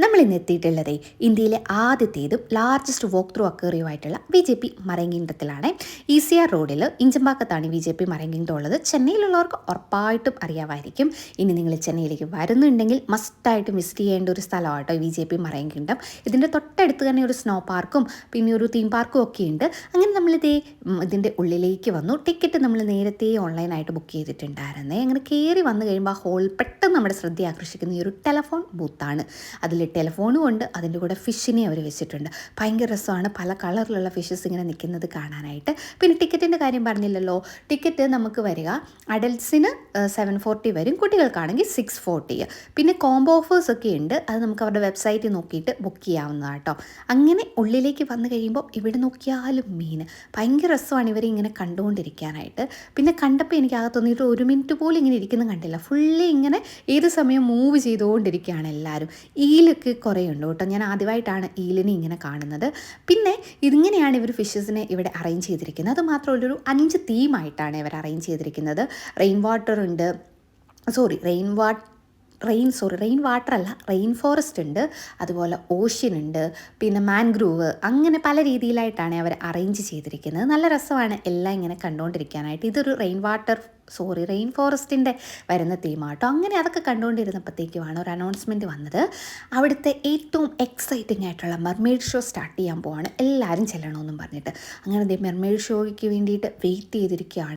നമ്മൾ ഇന്ന് എത്തിയിട്ടുള്ളത് ഇന്ത്യയിലെ ആദ്യത്തേതും ലാർജസ്റ്റ് വോക്ക് ത്രൂ അക്വേറിയമായിട്ടുള്ള VJP മറൈൻ കിങ്ഡത്തിലാണ്. ECR റോഡിൽ ഇഞ്ചമ്പാക്കത്താണ് VJP മറൈൻ കിങ്ഡം ഉള്ളത്. ചെന്നൈയിലുള്ളവർക്ക് ഉറപ്പായിട്ടും അറിയാമായിരിക്കും. ഇനി നിങ്ങൾ ചെന്നൈയിലേക്ക് വരുന്നുണ്ടെങ്കിൽ മസ്റ്റായിട്ട് വിസിറ്റ് ചെയ്യേണ്ട ഒരു സ്ഥലമാട്ടോ VJP മറൈൻ കിങ്ഡം. ഇതിൻ്റെ തൊട്ടടുത്ത് തന്നെ ഒരു സ്നോ പാർക്കും പിന്നെ ഒരു തീം പാർക്കും ഒക്കെ ഉണ്ട്. അങ്ങനെ ഇതിൻ്റെ ഉള്ളിലേക്ക് വന്നു. ടിക്കറ്റ് നമ്മൾ നേരത്തെ ഓൺലൈനായിട്ട് ബുക്ക് ചെയ്തിട്ടുണ്ടായിരുന്നേ. അങ്ങനെ കയറി വന്നു കഴിയുമ്പോൾ ആ ഹോൾ പെട്ടെന്ന് നമ്മുടെ ശ്രദ്ധ ആകർഷിക്കുന്ന ഈ ഒരു ടെലഫോൺ ബൂത്താണ്. അതിൽ ടെലഫോണും ഉണ്ട്, അതിൻ്റെ കൂടെ ഫിഷിനെ അവർ വെച്ചിട്ടുണ്ട്. ഭയങ്കര രസമാണ് പല കളറിലുള്ള ഫിഷസ് ഇങ്ങനെ നിൽക്കുന്നത് കാണാനായിട്ട്. പിന്നെ ടിക്കറ്റിൻ്റെ കാര്യം പറഞ്ഞില്ലല്ലോ. ടിക്കറ്റ് നമുക്ക് വരിക അഡൽട്ട്സിന് 740 വരും, കുട്ടികൾക്കാണെങ്കിൽ 640. പിന്നെ കോംബോ ഓഫേഴ്സ് ഒക്കെ ഉണ്ട്. അത് നമുക്ക് അവരുടെ വെബ്സൈറ്റിൽ നോക്കിയിട്ട് ബുക്ക് ചെയ്യാവുന്നതാണ് കേട്ടോ. അങ്ങനെ ഉള്ളിലേക്ക് വന്നു കഴിയുമ്പോൾ ഇവിടെ നോക്കിയാലും മീൻ ഭയങ്കര രസമാണ് ഇവരെ ഇങ്ങനെ കണ്ടുകൊണ്ടിരിക്കാനായിട്ട്. പിന്നെ കണ്ടപ്പോൾ എനിക്ക് ആകെ തോന്നിയിട്ട് 1 മിനിറ്റ് പോലും ഇങ്ങനെ ഇരിക്കുന്ന കണ്ടില്ല. ഫുള്ളി ഇങ്ങനെ ഏത് സമയം മൂവ് ചെയ്തുകൊണ്ടിരിക്കുകയാണ് എല്ലാവരും. ഈലൊക്കെ കുറേ ഉണ്ട് കേട്ടോ. ഞാൻ ആദ്യമായിട്ടാണ് ഈലിനെ ഇങ്ങനെ കാണുന്നത്. പിന്നെ ഇതിങ്ങനെയാണ് ഇവർ ഫിഷസിനെ ഇവിടെ അറേഞ്ച് ചെയ്തിരിക്കുന്നത്. അത് മാത്രമല്ല ഒരു 5 തീമായിട്ടാണ് ഇവർ അറേഞ്ച് ചെയ്തിരിക്കുന്നത്. റെയിൻ വാട്ടർ ഉണ്ട്, റെയിൻ വാട്ടർ അല്ല, റെയിൻ ഫോറസ്റ്റ് ഉണ്ട്, അതുപോലെ ഓഷ്യൻ ഉണ്ട്, പിന്നെ മാൻഗ്രൂവ്, അങ്ങനെ പല രീതിയിലായിട്ടാണ് അവർ അറേഞ്ച് ചെയ്തിരിക്കുന്നത്. നല്ല രസമാണ് എല്ലാം ഇങ്ങനെ കണ്ടുകൊണ്ടിരിക്കാനായിട്ട്. ഇതൊരു റെയിൻ ഫോറസ്റ്റിൻ്റെ വരുന്ന തീമാട്ടോ. അങ്ങനെ അതൊക്കെ കണ്ടുകൊണ്ടിരുന്നപ്പോഴത്തേക്കുമാണ് ഒരു അനൗൺസ്മെൻറ്റ് വന്നത്. അവിടുത്തെ ഏറ്റവും എക്സൈറ്റിംഗ് ആയിട്ടുള്ള മെർമെയ്ഡ് ഷോ സ്റ്റാർട്ട് ചെയ്യാൻ പോവാണ്, എല്ലാവരും ചെല്ലണമെന്നും പറഞ്ഞിട്ട്. അങ്ങനെ മെർമെയ്ഡ് ഷോയ്ക്ക് വേണ്ടിയിട്ട് വെയിറ്റ് ചെയ്തിരിക്കുകയാണ്.